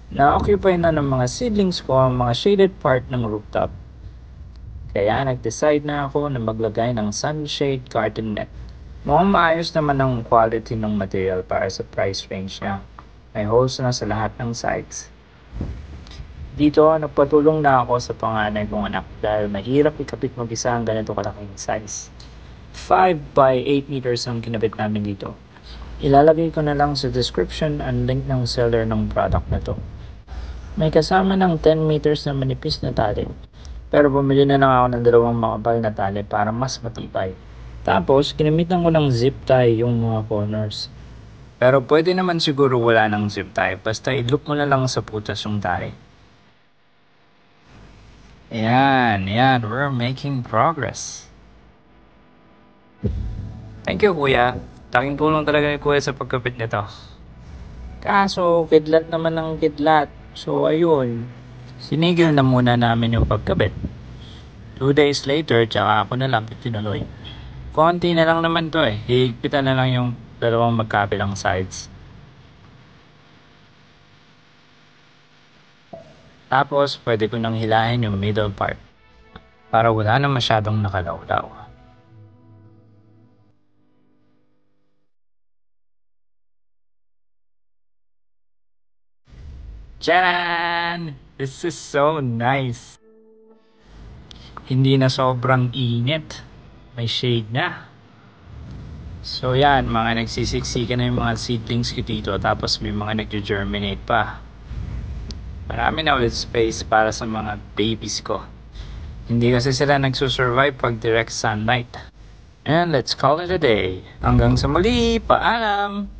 Na-occupy na ng mga seedlings ko ang mga shaded part ng rooftop. Kaya nag-decide na ako na maglagay ng sunshade garden net. Mukhang maayos naman ang quality ng material para sa price range niya. May holes na sa lahat ng sides. Dito, nagpatulong na ako sa panganay kong anak dahil mahirap ikapit mag-isa ang ganito kalaking size. 5 by 8 meters ang kinabit namin dito. Ilalagay ko na lang sa description ang link ng seller ng product na to. May kasama ng 10 meters na manipis na tali. Pero bumili na lang ako ng dalawang makapal na tali para mas matibay. Tapos, ginamitan ko ng zip tie yung mga corners. Pero pwede naman siguro wala ng zip tie, basta i-loop mo na lang sa putas yung tali. Ayan, we're making progress. Thank you, kuya. Taking tulong talaga ni kuya sa pagkapit nito. Kaso, kidlat naman ng kidlat. So, ayun. Sinigil na muna namin yung pagkabit. 2 days later, tsaka ako na lang tinuloy. Konti na lang naman to eh. Higpitan na lang yung dalawang magkabilang sides. Tapos, pwede ko nang hilahin yung middle part para wala na masyadong nakalawlaw. Tcharan! This is so nice! Hindi na sobrang init. May shade na. So yan, mga nagsisiksikan na yung mga seedlings ko dito, tapos may mga nag-germinate pa. Marami na ulit space para sa mga babies ko. Hindi kasi sila nagsusurvive pag direct sunlight. And let's call it a day. Hanggang sa muli, paalam!